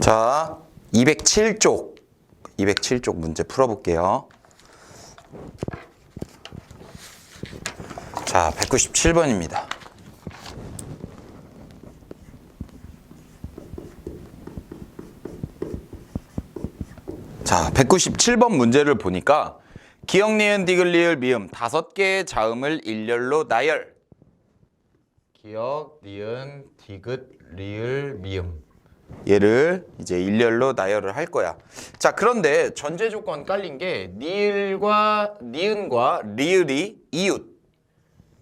자, 207쪽 문제 풀어볼게요. 자, 197번입니다. 자, 197번 문제를 보니까 기역, 니은, 디귿, 리을, 미음 5개의 자음을 일렬로 나열. 기역, 니은, 디귿, 리을, 미음. 얘를 이제 일렬로 나열을 할 거야. 자, 그런데 전제 조건 깔린 게 니은과 리을이 이웃.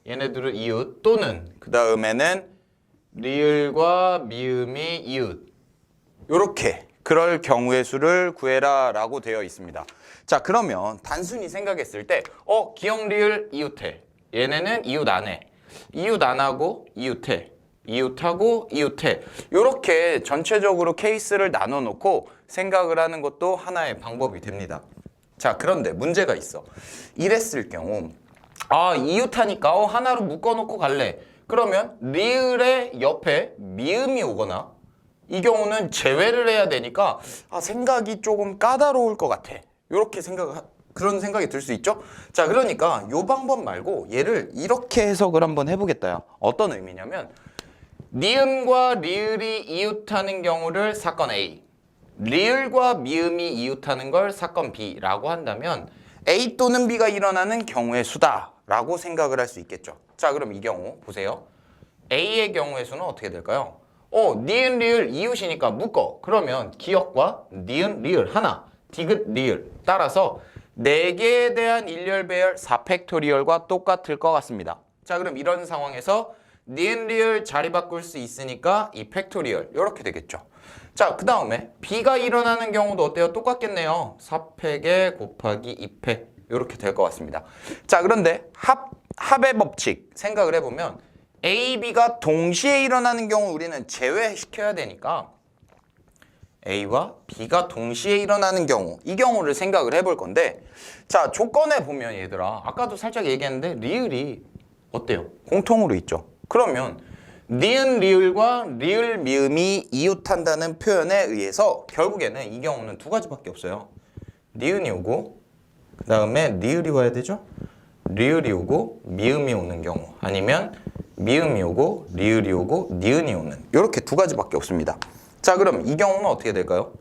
얘네들은 이웃 또는 그 다음에는 리을과 미음이 이웃. 요렇게 그럴 경우의 수를 구해라 라고 되어 있습니다. 자, 그러면 단순히 생각했을 때 기역, 리을, 이웃해. 얘네는 이웃 안 해. 이웃 안 하고 이웃해. 이웃하고 이웃해. 이렇게 전체적으로 케이스를 나눠 놓고 생각을 하는 것도 하나의 방법이 됩니다. 자, 그런데 문제가 있어. 이랬을 경우 이웃하니까 하나로 묶어 놓고 갈래. 그러면 리을의 옆에 미음이 오거나 이 경우는 제외를 해야 되니까 생각이 조금 까다로울 것 같아. 이렇게 그런 생각이 들 수 있죠? 자, 그러니까 이 방법 말고 얘를 이렇게 해석을 한번 해보겠다. 어떤 의미냐면 니은과 리을이 이웃하는 경우를 사건 A, 리을과 미음이 이웃하는 걸 사건 B라고 한다면 A 또는 B가 일어나는 경우의 수다라고 생각을 할 수 있겠죠. 자, 그럼 이 경우 보세요. A의 경우의 수는 어떻게 될까요? 니은, 리을 이웃이니까 묶어. 그러면 기역과 니은, 리을 하나, 디귿, 리을 따라서 4개에 대한 일렬 배열 4팩토리얼과 똑같을 것 같습니다. 자, 그럼 이런 상황에서 니은, 리을 자리 바꿀 수 있으니까 이 팩토리얼 이렇게 되겠죠. 자, 그 다음에 B가 일어나는 경우도 어때요? 똑같겠네요. 4팩에 곱하기 2팩 이렇게 될 것 같습니다. 자, 그런데 합의 법칙 생각을 해보면 A, B가 동시에 일어나는 경우 우리는 제외시켜야 되니까 A와 B가 동시에 일어나는 경우, 이 경우를 생각을 해볼 건데, 자, 조건에 보면 얘들아, 아까도 살짝 얘기했는데 리을이 어때요? 공통으로 있죠. 그러면 니은, 리을과 리을, 미음이 이웃한다는 표현에 의해서 결국에는 이 경우는 두 가지밖에 없어요. 니은이 오고 그 다음에 리을이 와야 되죠? 리을이 오고 미음이 오는 경우, 아니면 미음이 오고 리을이 오고 니은이 오는, 이렇게 두 가지밖에 없습니다. 자, 그럼 이 경우는 어떻게 될까요?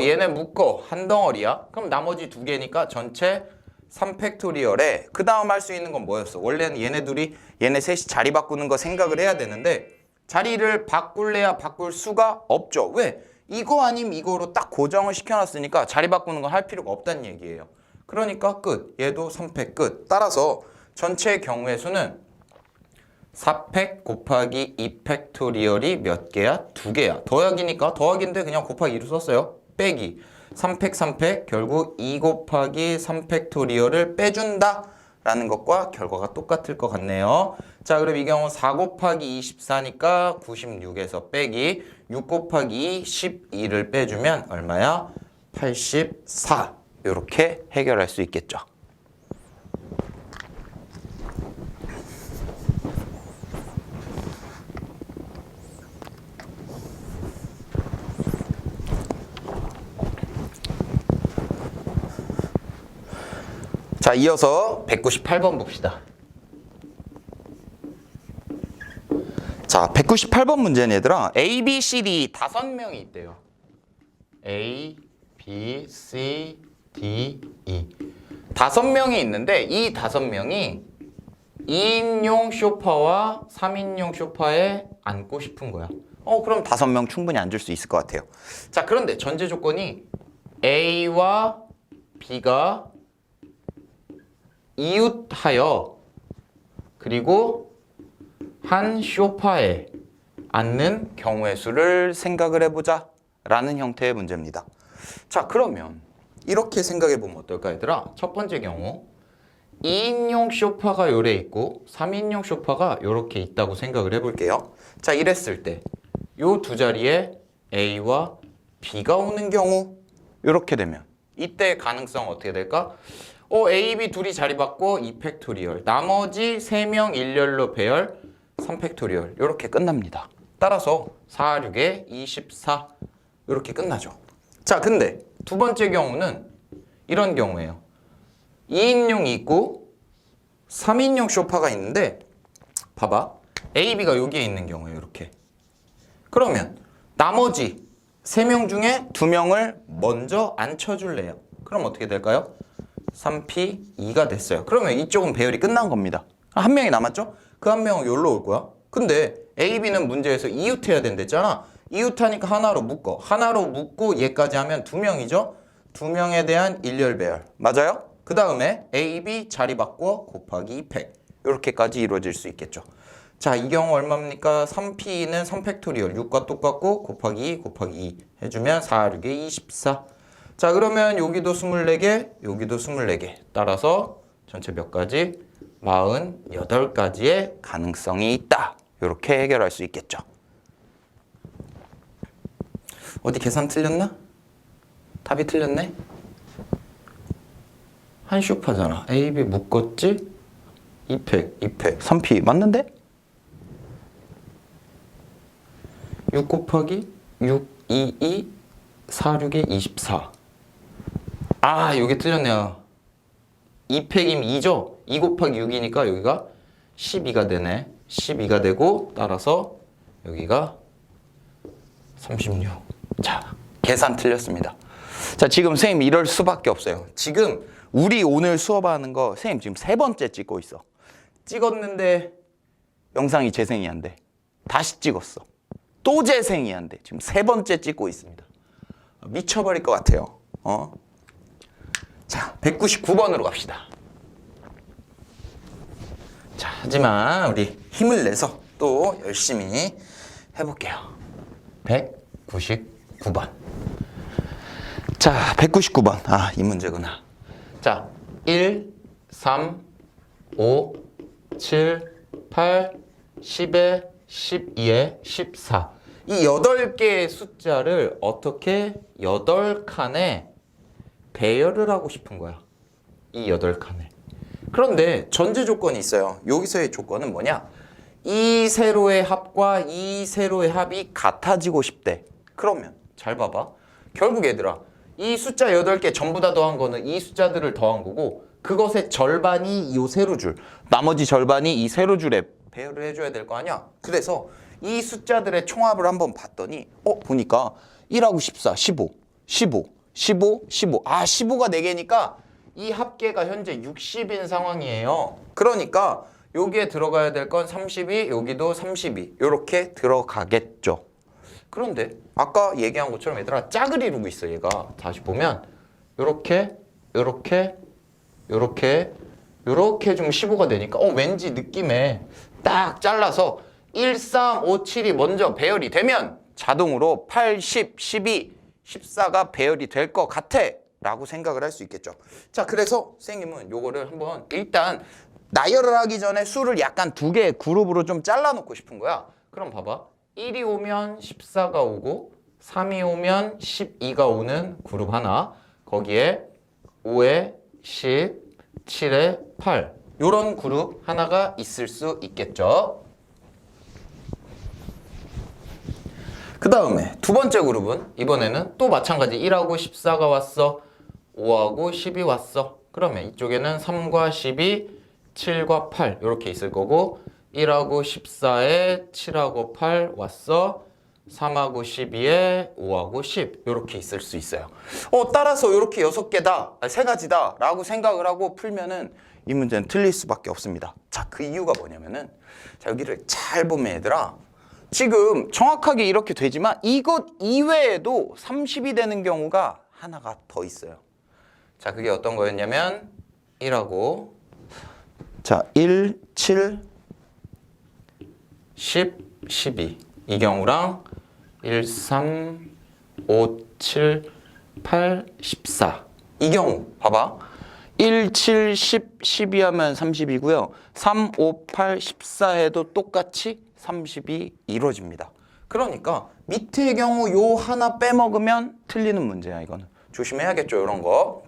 얘네 묶어 한 덩어리야. 그럼 나머지 두 개니까 전체 3팩토리얼에 그 다음 할 수 있는 건 뭐였어? 원래는 얘네 셋이 자리 바꾸는 거 생각을 해야 되는데 자리를 바꿀래야 바꿀 수가 없죠. 왜? 이거 아니면 이거로 딱 고정을 시켜놨으니까 자리 바꾸는 거 할 필요가 없다는 얘기예요. 그러니까 끝. 얘도 3팩 끝. 따라서 전체 경우의 수는 4팩 곱하기 2팩토리얼이 몇 개야? 2개야. 더하기니까 더하기인데 그냥 곱하기 2로 썼어요. 빼기 3팩 3팩 결국 2 곱하기 3팩토리얼을 빼준다 라는 것과 결과가 똑같을 것 같네요. 자, 그럼 이 경우 4 곱하기 24니까 96에서 빼기 6 곱하기 12를 빼주면 얼마야? 84. 이렇게 해결할 수 있겠죠. 자, 이어서 198번 봅시다. 자, 198번 문제는 얘들아, A, B, C, D 5명이 있대요. A, B, C, D, E 5명이 있는데 이 5명이 2인용 소파와 3인용 소파에 앉고 싶은 거야. 그럼 5명 충분히 앉을 수 있을 것 같아요. 자, 그런데 전제 조건이 A와 B가 이웃하여 그리고 한 소파에 앉는 경우의 수를 생각을 해보자 라는 형태의 문제입니다. 자, 그러면 이렇게 생각해 보면 어떨까 얘들아? 첫 번째 경우 2인용 소파가 요래 있고 3인용 소파가 요렇게 있다고 생각을 해볼게요. 자, 이랬을 때 요 두 자리에 A와 B가 오는 경우 요렇게 되면 이때 가능성 어떻게 될까? A, B 둘이 자리 바꿔 2팩토리얼. 나머지 3명 일렬로 배열 3팩토리얼. 이렇게 끝납니다. 따라서 4, 6에 24. 이렇게 끝나죠. 자, 근데 두 번째 경우는 이런 경우예요. 2인용이 있고 3인용 소파가 있는데 봐봐. A, B가 여기에 있는 경우예요. 이렇게. 그러면 나머지 3명 중에 2명을 먼저 앉혀줄래요. 그럼 어떻게 될까요? 3P 2가 됐어요. 그러면 이쪽은 배열이 끝난 겁니다. 한 명이 남았죠? 그 한 명은 여기로 올 거야. 근데 A, B는 문제에서 이웃해야 된댔잖아. 이웃하니까 하나로 묶어. 하나로 묶고 얘까지 하면 2명이죠? 2명에 대한 일렬 배열. 맞아요? 그 다음에 A, B 자리 바꿔 곱하기 2팩. 이렇게까지 이루어질 수 있겠죠. 자, 이 경우 얼마입니까? 3P는 3팩토리얼 6과 똑같고 곱하기 2 곱하기 2 해주면 4, 6에 24. 자, 그러면 여기도 24개, 여기도 24개. 따라서 전체 몇 가지? 48가지의 가능성이 있다. 이렇게 해결할 수 있겠죠. 어디 계산 틀렸나? 답이 틀렸네? 한 쇼파잖아. A, B 묶었지? 2팩, 3P 맞는데? 6 곱하기 6, 2, 2, 4, 6에 24. 아, 이게 틀렸네요. 2팩이면 2죠? 2 곱하기 6이니까 여기가 12가 되네. 12가 되고 따라서 여기가 36. 자, 계산 틀렸습니다. 자, 지금 선생님 이럴 수밖에 없어요. 지금 우리 오늘 수업하는 거 선생님 지금 3번째 찍고 있어. 찍었는데 영상이 재생이 안 돼. 다시 찍었어. 또 재생이 안 돼. 지금 3번째 찍고 있습니다. 미쳐버릴 것 같아요. 자, 199번으로 갑시다. 자, 하지만 우리 힘을 내서 또 열심히 해볼게요. 199번. 자, 199번. 아, 이 문제구나. 자, 1, 3, 5, 7, 8, 10에 12에 14. 이 8개의 숫자를 어떻게 8칸에 배열을 하고 싶은 거야. 이 8칸에. 그런데 전제 조건이 있어요. 여기서의 조건은 뭐냐? 이 세로의 합과 이 세로의 합이 같아지고 싶대. 그러면 잘 봐봐. 결국 얘들아, 이 숫자 8개 전부 다 더한 거는 이 숫자들을 더한 거고 그것의 절반이 이 세로줄, 나머지 절반이 이 세로줄에 배열을 해줘야 될 거 아니야? 그래서 이 숫자들의 총합을 한번 봤더니 보니까 1하고 14, 15, 15, 15, 15. 아, 15가 4개니까 이 합계가 현재 60인 상황이에요. 그러니까 여기에 들어가야 될 건 32, 여기도 32. 이렇게 들어가겠죠. 그런데 아까 얘기한 것처럼 얘들아 짝을 이루고 있어. 얘가 다시 보면 요렇게 요렇게 요렇게 요렇게 좀 15가 되니까 왠지 느낌에 딱 잘라서 1, 3, 5, 7이 먼저 배열이 되면 자동으로 8, 10, 12, 14가 배열이 될 것 같아 라고 생각을 할 수 있겠죠. 자, 그래서 선생님은 요거를 한번 일단 나열을 하기 전에 수를 약간 2개의 그룹으로 좀 잘라 놓고 싶은 거야. 그럼 봐봐. 1이 오면 14가 오고 3이 오면 12가 오는 그룹 하나, 거기에 5에 10, 7에 8 요런 그룹 하나가 있을 수 있겠죠. 그 다음에 두 번째 그룹은 이번에는 또 마찬가지 1하고 14가 왔어. 5하고 10이 왔어. 그러면 이쪽에는 3과 12, 7과 8 이렇게 있을 거고 1하고 14에 7하고 8 왔어. 3하고 12에 5하고 10 이렇게 있을 수 있어요. 따라서 이렇게 6개다, 3가지다 라고 생각을 하고 풀면은 이 문제는 틀릴 수밖에 없습니다. 자, 그 이유가 뭐냐면은 자, 여기를 잘 보면 얘들아 지금 정확하게 이렇게 되지만 이것 이외에도 30이 되는 경우가 하나가 더 있어요. 자, 그게 어떤 거였냐면 1하고 자, 1, 7, 10, 12 이 경우랑 1, 3, 5, 7, 8, 14 이 경우 봐봐. 1, 7, 10, 12 하면 30이고요. 3, 5, 8, 14 해도 똑같이 30이 이루어집니다. 그러니까 밑의 경우 요 하나 빼먹으면 틀리는 문제야. 이거는 조심해야겠죠. 이런 거.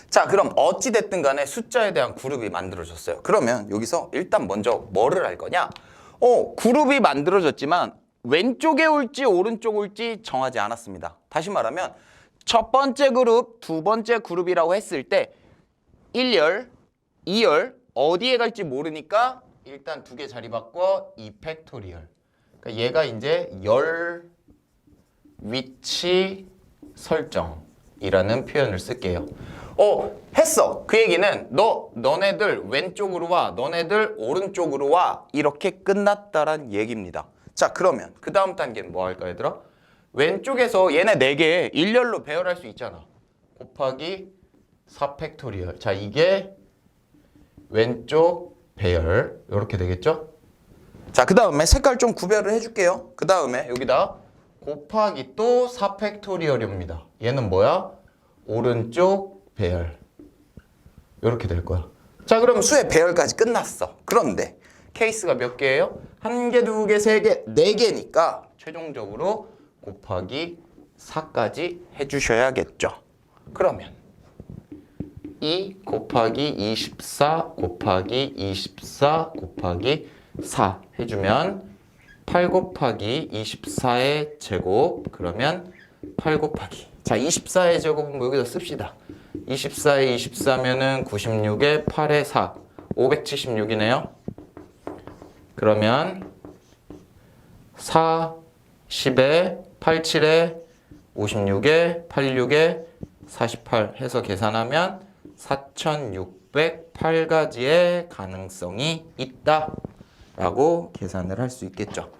자, 그럼 어찌됐든 간에 숫자에 대한 그룹이 만들어졌어요. 그러면 여기서 일단 먼저 뭐를 할 거냐? 그룹이 만들어졌지만 왼쪽에 올지 오른쪽 올지 정하지 않았습니다. 다시 말하면 첫 번째 그룹, 두 번째 그룹이라고 했을 때 1열, 2열 어디에 갈지 모르니까 일단 두 개 자리 바꿔 2팩토리얼. 그러니까 얘가 이제 열 위치 설정이라는 표현을 쓸게요. 했어. 그 얘기는 너네들 왼쪽으로 와, 너네들 오른쪽으로 와, 이렇게 끝났다란 얘기입니다. 자, 그러면 그 다음 단계는 뭐 할까 얘들아? 왼쪽에서 얘네 4개 일렬로 배열할 수 있잖아. 곱하기 4팩토리얼. 자, 이게 왼쪽 배열 이렇게 되겠죠? 자, 그 다음에 색깔 좀 구별을 해줄게요. 그 다음에 여기다 곱하기 또 4팩토리얼입니다. 얘는 뭐야? 오른쪽 배열. 이렇게 될 거야. 자, 그럼 수의 배열까지 끝났어. 그런데 케이스가 몇 개예요? 1개, 2개, 3개, 4개니까 최종적으로 곱하기 4까지 해주셔야겠죠. 그러면 2 곱하기 24 곱하기 24 곱하기 4 해주면 8 곱하기 24의 제곱, 그러면 8 곱하기, 자 24의 제곱은 뭐 여기다 씁시다. 24에 24면은 96에 8에 4 576이네요. 그러면 4 10에 8 7에 56에 86에 48 해서 계산하면 4608가지의 가능성이 있다 라고 계산을 할 수 있겠죠.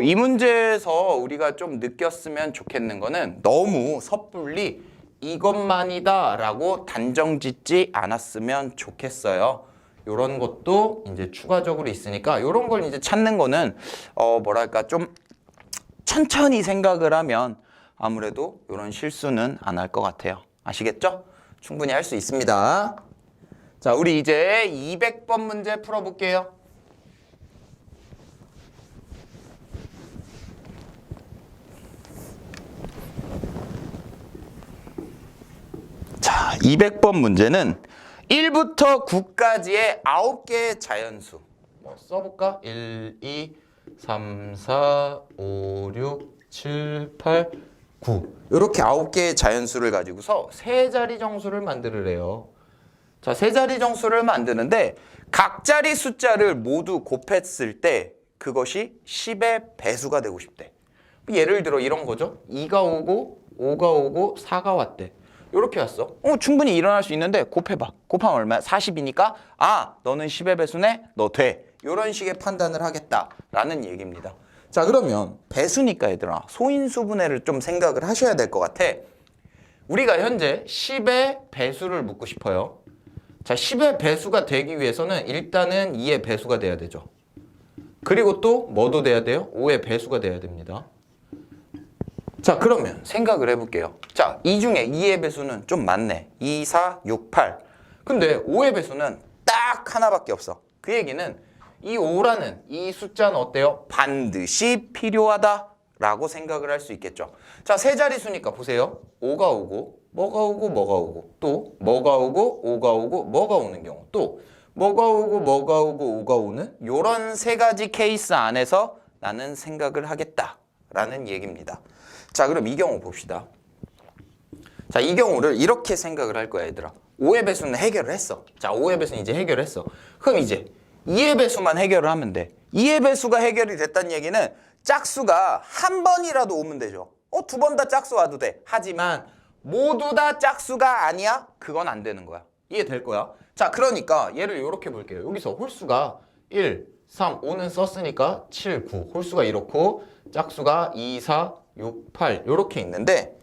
이 문제에서 우리가 좀 느꼈으면 좋겠는 거는 너무 섣불리 이것만이다 라고 단정 짓지 않았으면 좋겠어요. 요런 것도 이제 추가적으로 있으니까 요런 걸 이제 찾는 거는 뭐랄까 좀 천천히 생각을 하면 아무래도 요런 실수는 안 할 것 같아요. 아시겠죠? 충분히 할 수 있습니다. 자, 우리 이제 200번 문제 풀어볼게요. 자, 200번 문제는 1부터 9까지의 9개의 자연수. 뭐 써볼까? 1, 2, 3, 4, 5, 6, 7, 8, 9. 이렇게 9개의 자연수를 가지고서 세 자리 정수를 만들으래요. 자, 세 자리 정수를 만드는데 각 자리 숫자를 모두 곱했을 때 그것이 10의 배수가 되고 싶대. 예를 들어 이런 거죠. 2가 오고 5가 오고 4가 왔대. 이렇게 왔어. 충분히 일어날 수 있는데 곱해봐. 곱하면 얼마야? 40이니까 너는 10의 배수네? 너 돼. 이런 식의 판단을 하겠다라는 얘기입니다. 자, 그러면 배수니까 얘들아 소인수분해를 좀 생각을 하셔야 될 것 같아. 우리가 현재 10의 배수를 묻고 싶어요. 자, 10의 배수가 되기 위해서는 일단은 2의 배수가 돼야 되죠. 그리고 또 뭐도 돼야 돼요? 5의 배수가 돼야 됩니다. 자, 그러면 생각을 해볼게요. 자, 이 중에 2의 배수는 좀 많네. 2, 4, 6, 8. 근데 5의 배수는 딱 하나밖에 없어. 그 얘기는 이 5라는 이 숫자는 어때요? 반드시 필요하다라고 생각을 할 수 있겠죠. 자, 세 자릿수니까 보세요. 5가 오고 뭐가 오고 뭐가 오고 또 뭐가 오고 5가 오고 뭐가 오는 경우 또 뭐가 오고 뭐가 오고 5가 오는 요런 세 가지 케이스 안에서 나는 생각을 하겠다라는 얘기입니다. 자, 그럼 이 경우 봅시다. 자, 이 경우를 이렇게 생각을 할 거야, 얘들아. 5의 배수는 해결을 했어. 자, 5의 배수는 이제 해결했어. 그럼 이제 2의 배수만 해결을 하면 돼. 2의 배수가 해결이 됐다는 얘기는 짝수가 한 번이라도 오면 되죠. 두 번 다 짝수 와도 돼. 하지만 모두 다 짝수가 아니야? 그건 안 되는 거야. 이해될 거야? 자, 그러니까 얘를 이렇게 볼게요. 여기서 홀수가 1, 3, 5는 썼으니까 7, 9. 홀수가 이렇고 짝수가 2, 4, 6, 8 이렇게 있는데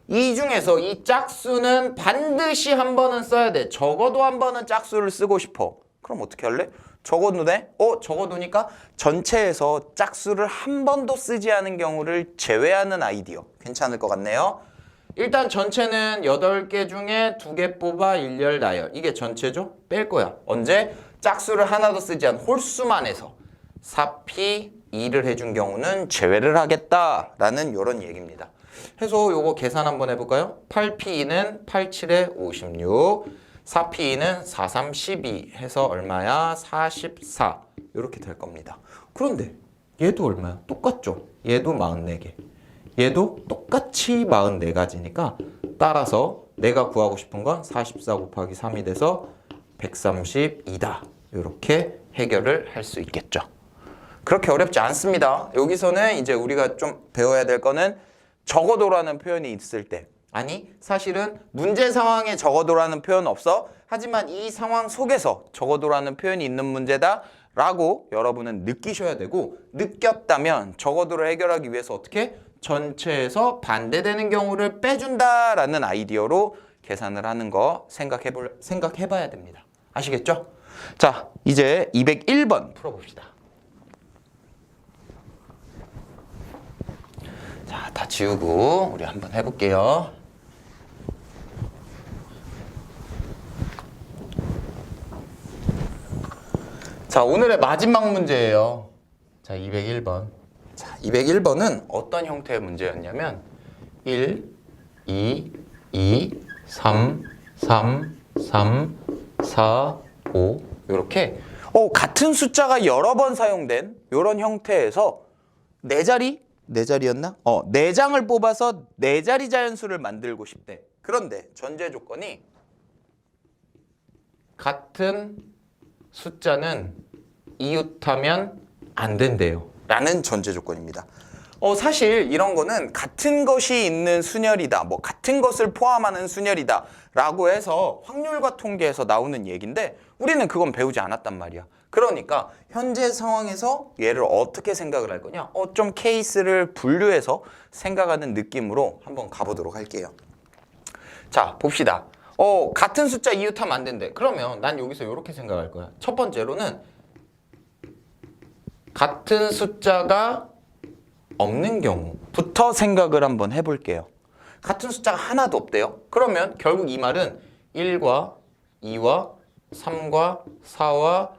이 중에서 이 짝수는 반드시 한 번은 써야 돼. 적어도 한 번은 짝수를 쓰고 싶어. 그럼 어떻게 할래? 적어두네? 적어두니까 전체에서 짝수를 한 번도 쓰지 않은 경우를 제외하는 아이디어. 괜찮을 것 같네요. 일단 전체는 8개 중에 2개 뽑아 일렬 나열. 이게 전체죠? 뺄 거야. 언제? 짝수를 하나도 쓰지 않은 홀수만 해서 4P 2를 해준 경우는 제외를 하겠다라는 이런 얘기입니다. 해서 요거 계산 한번 해볼까요? 8P2는 87에 56, 4P2는 43, 12 해서 얼마야? 44 이렇게 될 겁니다. 그런데 얘도 얼마야? 똑같죠? 얘도 44개. 얘도 똑같이 44가지니까 따라서 내가 구하고 싶은 건 44 곱하기 3이 돼서 132다. 이렇게 해결을 할 수 있겠죠. 그렇게 어렵지 않습니다. 여기서는 이제 우리가 좀 배워야 될 거는 적어도라는 표현이 있을 때, 아니 사실은 문제 상황에 적어도라는 표현 없어. 하지만 이 상황 속에서 적어도라는 표현이 있는 문제다 라고 여러분은 느끼셔야 되고, 느꼈다면 적어도를 해결하기 위해서 어떻게? 전체에서 반대되는 경우를 빼준다라는 아이디어로 계산을 하는 거 생각해봐야 됩니다. 아시겠죠? 자, 이제 201번 풀어봅시다. 자, 다 지우고 우리 한번 해볼게요. 자, 오늘의 마지막 문제예요. 자, 201번. 자, 201번은 어떤 형태의 문제였냐면 1, 2, 2, 3, 3, 3, 4, 5 이렇게 같은 숫자가 여러 번 사용된 이런 형태에서 네 자리였나? 네 장을 뽑아서 네 자리 자연수를 만들고 싶대. 그런데 전제 조건이 같은 숫자는 이웃하면 안 된대요. 라는 전제 조건입니다. 사실 이런 거는 같은 것이 있는 순열이다, 뭐 같은 것을 포함하는 순열이다 라고 해서 확률과 통계에서 나오는 얘기인데 우리는 그건 배우지 않았단 말이야. 그러니까 현재 상황에서 얘를 어떻게 생각을 할 거냐? 좀 케이스를 분류해서 생각하는 느낌으로 한번 가보도록 할게요. 자, 봅시다. 같은 숫자 이웃하면 안 된대. 그러면 난 여기서 이렇게 생각할 거야. 첫 번째로는 같은 숫자가 없는 경우부터 생각을 한번 해볼게요. 같은 숫자가 하나도 없대요. 그러면 결국 이 말은 1과 2와 3과 4와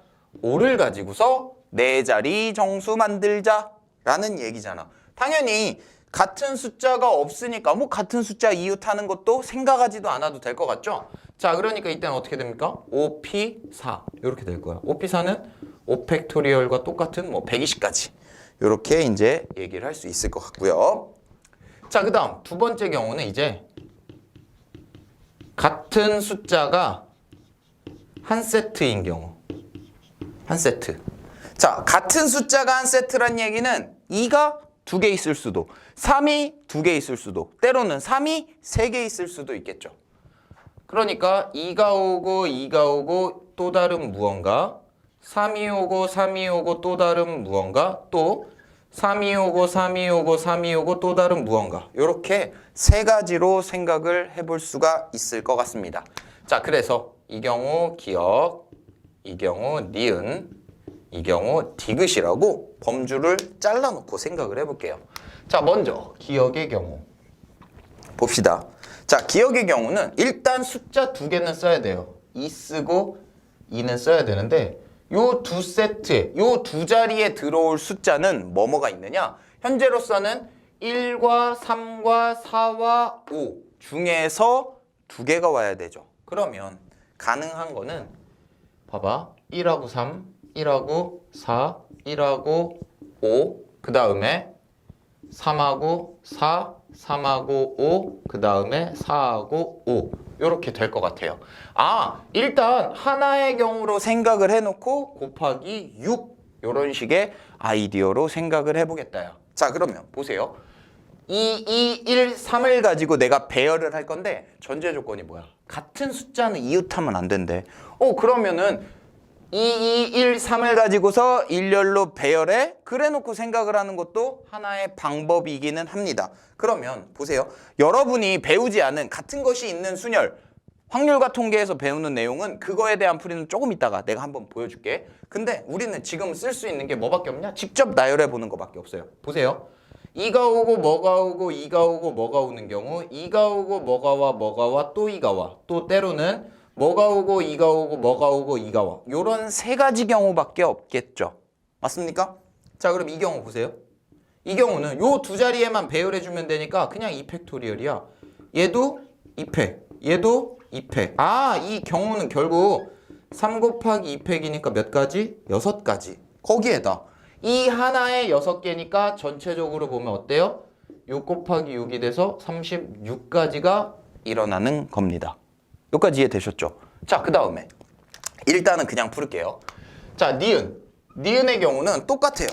5를 가지고서 네 자리 정수 만들자라는 얘기잖아. 당연히 같은 숫자가 없으니까 뭐 같은 숫자 이웃하는 것도 생각하지도 않아도 될 것 같죠? 자, 그러니까 이때는 어떻게 됩니까? 5p4 이렇게 될 거야. 5p4는 5팩토리얼과 똑같은 뭐 120까지 이렇게 이제 얘기를 할 수 있을 것 같고요. 자, 그 다음 두 번째 경우는 이제 같은 숫자가 한 세트인 경우. 한 세트. 자, 같은 숫자가 한 세트란 얘기는 2가 2개 있을 수도, 3이 2개 있을 수도, 때로는 3이 3개 있을 수도 있겠죠. 그러니까 2가 오고 2가 오고 또 다른 무언가, 3이 오고 3이 오고 또 다른 무언가, 또 3이 오고 3이 오고 3이 오고 또 다른 무언가, 이렇게 세 가지로 생각을 해볼 수가 있을 것 같습니다. 자, 그래서 이 경우 기억, 이 경우 니은, 이 경우 디귿이라고 범주를 잘라놓고 생각을 해볼게요. 자, 먼저 기억의 경우 봅시다. 자, 기억의 경우는 일단 숫자 2개는 써야 돼요. 2 쓰고 2는 써야 되는데 요 두 세트에, 요 두 자리에 들어올 숫자는 뭐뭐가 있느냐? 현재로서는 1과 3과 4와 5 중에서 2개가 와야 되죠. 그러면 가능한 거는 봐봐. 1하고 3, 1하고 4, 1하고 5, 그 다음에 3하고 4, 3하고 5, 그 다음에 4하고 5 이렇게 될 것 같아요. 일단 하나의 경우로 생각을 해놓고 곱하기 6 이런 식의 아이디어로 생각을 해보겠다요. 자, 그러면 보세요. 2, 2, 1, 3을 가지고 내가 배열을 할 건데 전제 조건이 뭐야? 같은 숫자는 이웃하면 안 된대. 그러면은 2, 2, 1, 3을 가지고서 일렬로 배열해? 그래놓고 생각을 하는 것도 하나의 방법이기는 합니다. 그러면 보세요. 여러분이 배우지 않은 같은 것이 있는 순열, 확률과 통계에서 배우는 내용은 그거에 대한 풀이는 조금 있다가 내가 한번 보여줄게. 근데 우리는 지금 쓸 수 있는 게 뭐밖에 없냐? 직접 나열해 보는 것밖에 없어요. 보세요. 2가 오고 뭐가 오고 2가 오고 뭐가 오는 경우 2가 오고 뭐가 와 뭐가 와 또 2가 와. 또 때로는 뭐가 오고 2가 오고 뭐가 오고 2가 와. 요런 세 가지 경우밖에 없겠죠. 맞습니까? 자, 그럼 이 경우 보세요. 이 경우는 요 두 자리에만 배열해 주면 되니까 그냥 2팩토리얼이야. 얘도 2팩, 얘도 2팩. 이 경우는 결국 3 곱하기 2팩이니까 몇 가지? 6가지. 거기에다 이 하나에 6개니까 전체적으로 보면 어때요? 6 곱하기 6이 돼서 36가지가 일어나는 겁니다. 여기까지 이해되셨죠? 자, 그 다음에 일단은 그냥 풀을게요. 자, 니은의 경우는 똑같아요.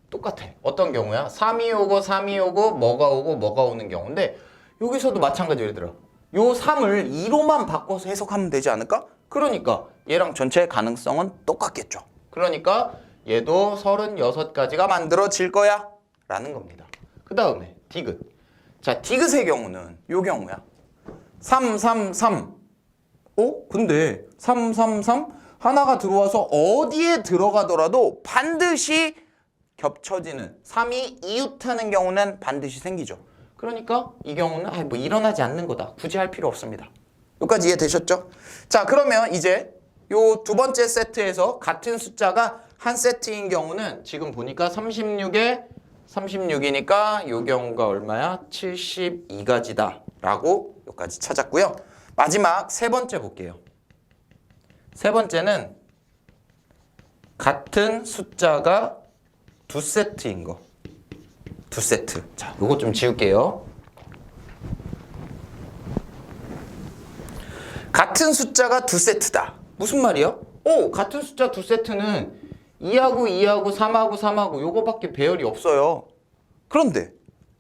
똑같아. 어떤 경우야? 3이 오고 3이 오고 뭐가 오고 뭐가 오는 경우인데 여기서도 마찬가지로 얘들아. 요 3을 2로만 바꿔서 해석하면 되지 않을까? 그러니까 얘랑 전체의 가능성은 똑같겠죠. 그러니까 얘도 36가지가 만들어질 거야 라는 겁니다. 그 다음에 디귿. 자, 디귿의 경우는 요 경우야. 3, 3, 3. 근데 3, 3, 3 하나가 들어와서 어디에 들어가더라도 반드시 겹쳐지는 3이 이웃하는 경우는 반드시 생기죠. 그러니까 이 경우는 뭐 일어나지 않는 거다. 굳이 할 필요 없습니다. 여기까지 이해되셨죠? 자, 그러면 이제 요 두 번째 세트에서 같은 숫자가 한 세트인 경우는 지금 보니까 36에 36이니까 요 경우가 얼마야? 72가지다 라고 여기까지 찾았고요. 마지막 세 번째 볼게요. 세 번째는 같은 숫자가 두 세트인 거. 두 세트. 자, 요거 좀 지울게요. 같은 숫자가 두 세트다. 무슨 말이야? 같은 숫자 두 세트는 2하고 2하고 3하고 3하고 요거밖에 배열이 없어요. 그런데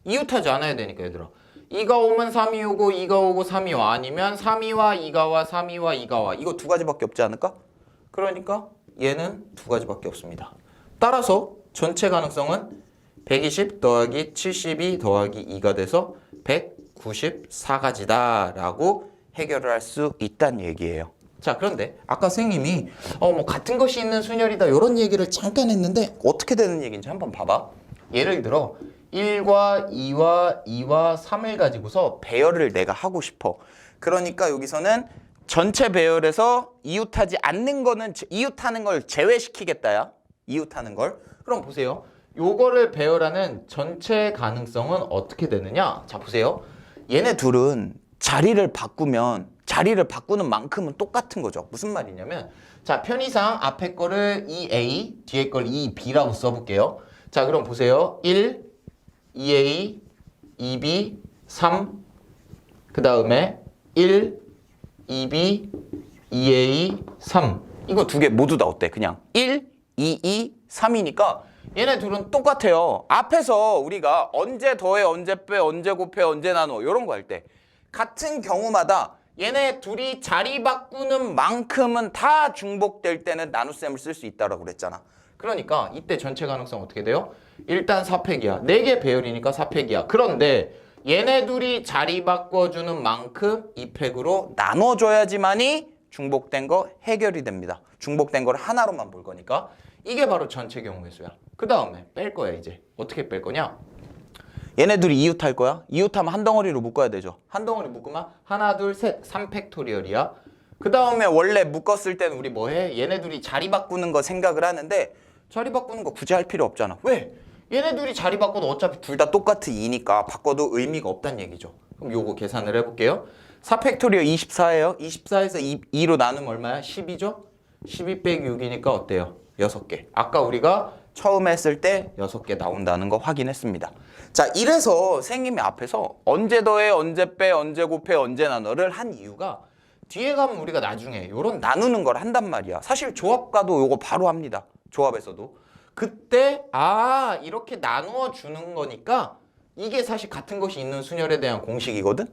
이웃하지 않아야 되니까 얘들아. 2가 오면 3이 오고 2가 오고 3이 와. 아니면 3이와 2가 와 3이와 2가 와. 이거 두 가지밖에 없지 않을까? 그러니까 얘는 두 가지밖에 없습니다. 따라서 전체 가능성은 120 더하기 72 더하기 2가 돼서 194가지다 라고 해결을 할 수 있다는 얘기예요. 자, 그런데 아까 선생님이 뭐 같은 것이 있는 순열이다 이런 얘기를 잠깐 했는데 어떻게 되는 얘기인지 한번 봐봐. 예를 들어 1과 2와 2와 3을 가지고서 배열을 내가 하고 싶어. 그러니까 여기서는 전체 배열에서 이웃하지 않는 거는 이웃하는 걸 제외시키겠다야. 이웃하는 걸. 그럼 보세요. 요거를 배열하는 전체 가능성은 어떻게 되느냐? 자, 보세요. 얘네 둘은 자리를 바꾸는 만큼은 똑같은 거죠. 무슨 말이냐면 자, 편의상 앞에 거를 2A, 뒤에 걸 2B라고 써볼게요. 자, 그럼 보세요. 1, 2A, 2B, 3. 그 다음에 1, 2B, 2A, 3. 이거 두 개 모두 다 어때? 그냥 1, 2, 3이니까 얘네 둘은 똑같아요. 앞에서 우리가 언제 더해, 언제 빼, 언제 곱해, 언제 나눠 이런 거 할 때 같은 경우마다 얘네 둘이 자리 바꾸는 만큼은 다 중복될 때는 나눗셈을 쓸 수 있다고 그랬잖아. 그러니까 이때 전체 가능성 어떻게 돼요? 일단 4팩이야. 4개 배열이니까 4팩이야. 그런데 얘네 둘이 자리 바꿔주는 만큼 2팩으로 나눠줘야지만이 중복된 거 해결이 됩니다. 중복된 거를 하나로만 볼 거니까. 이게 바로 전체 경우의 수야. 그 다음에 뺄 거야 이제. 어떻게 뺄 거냐? 얘네들이 이웃할 거야. 이웃하면 한 덩어리로 묶어야 되죠. 한 덩어리 묶으면 하나, 둘, 셋, 3팩토리얼이야. 그 다음에 원래 묶었을 때는 우리 뭐 해? 얘네들이 자리 바꾸는 거 생각을 하는데 자리 바꾸는 거 굳이 할 필요 없잖아. 왜? 얘네들이 자리 바꿔도 어차피 둘 다 똑같은 2니까 바꿔도 의미가 없다는 얘기죠. 그럼 요거 계산을 해볼게요. 4팩토리얼 24예요. 24에서 2로 나누면 얼마야? 12죠? 12 빼기 6이니까 어때요? 6개. 아까 우리가 처음에 했을 때 6개 나온다는 거 확인했습니다. 자, 이래서 선생님이 앞에서 언제 더해, 언제 빼, 언제 곱해, 언제 나눠를 한 이유가 뒤에 가면 우리가 나중에 요런 나누는 걸 한단 말이야. 사실 조합과도 요거 바로 합니다. 조합에서도. 그때 이렇게 나누어 주는 거니까 이게 사실 같은 것이 있는 순열에 대한 공식이거든.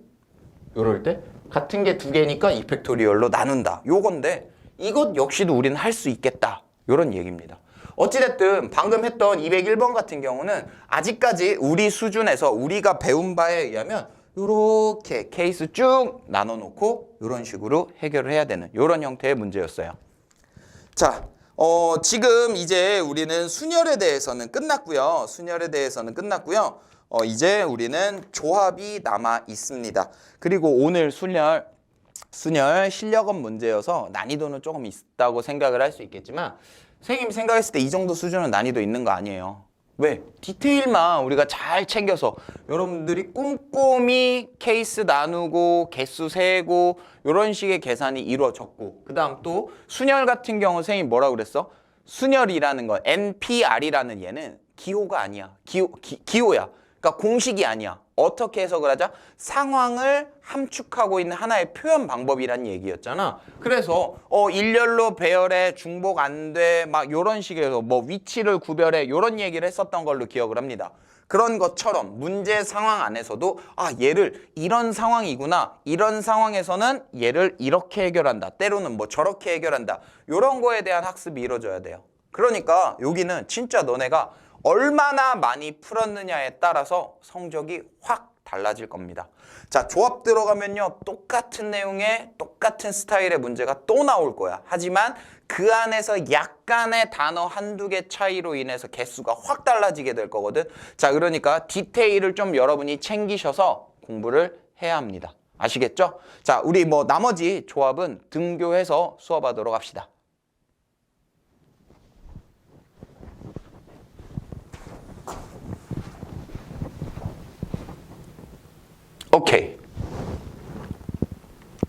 요럴 때 같은 게 두 개니까 2팩토리얼로 나눈다. 요건데 이것 역시도 우리는 할 수 있겠다. 요런 얘기입니다. 어찌됐든 방금 했던 201번 같은 경우는 아직까지 우리 수준에서 우리가 배운 바에 의하면 요렇게 케이스 쭉 나눠놓고 요런 식으로 해결을 해야 되는 요런 형태의 문제였어요. 자, 지금 이제 우리는 순열에 대해서는 끝났고요. 이제 우리는 조합이 남아 있습니다. 그리고 오늘 순열 실력은 문제여서 난이도는 조금 있다고 생각을 할 수 있겠지만 선생님이 생각했을 때 이 정도 수준은 난이도 있는 거 아니에요. 왜? 디테일만 우리가 잘 챙겨서 여러분들이 꼼꼼히 케이스 나누고 개수 세고 이런 식의 계산이 이루어졌고 그 다음 또 순열 같은 경우 선생님이 뭐라고 그랬어? 순열이라는 거 NPR이라는 얘는 기호가 아니야. 기호야. 그러니까 공식이 아니야. 어떻게 해석을 하자? 상황을 함축하고 있는 하나의 표현 방법이란 얘기였잖아. 그래서 일렬로 배열해, 중복 안 돼, 막 요런 식으로 뭐 위치를 구별해 요런 얘기를 했었던 걸로 기억을 합니다. 그런 것처럼 문제 상황 안에서도 얘를 이런 상황이구나. 이런 상황에서는 얘를 이렇게 해결한다. 때로는 뭐 저렇게 해결한다. 요런 거에 대한 학습이 이루어져야 돼요. 그러니까 여기는 진짜 너네가 얼마나 많이 풀었느냐에 따라서 성적이 확 달라질 겁니다. 자, 조합 들어가면요. 똑같은 내용의 똑같은 스타일의 문제가 또 나올 거야. 하지만 그 안에서 약간의 단어 한두 개 차이로 인해서 개수가 확 달라지게 될 거거든. 자, 그러니까 디테일을 좀 여러분이 챙기셔서 공부를 해야 합니다. 아시겠죠? 자, 우리 뭐 나머지 조합은 등교해서 수업하도록 합시다.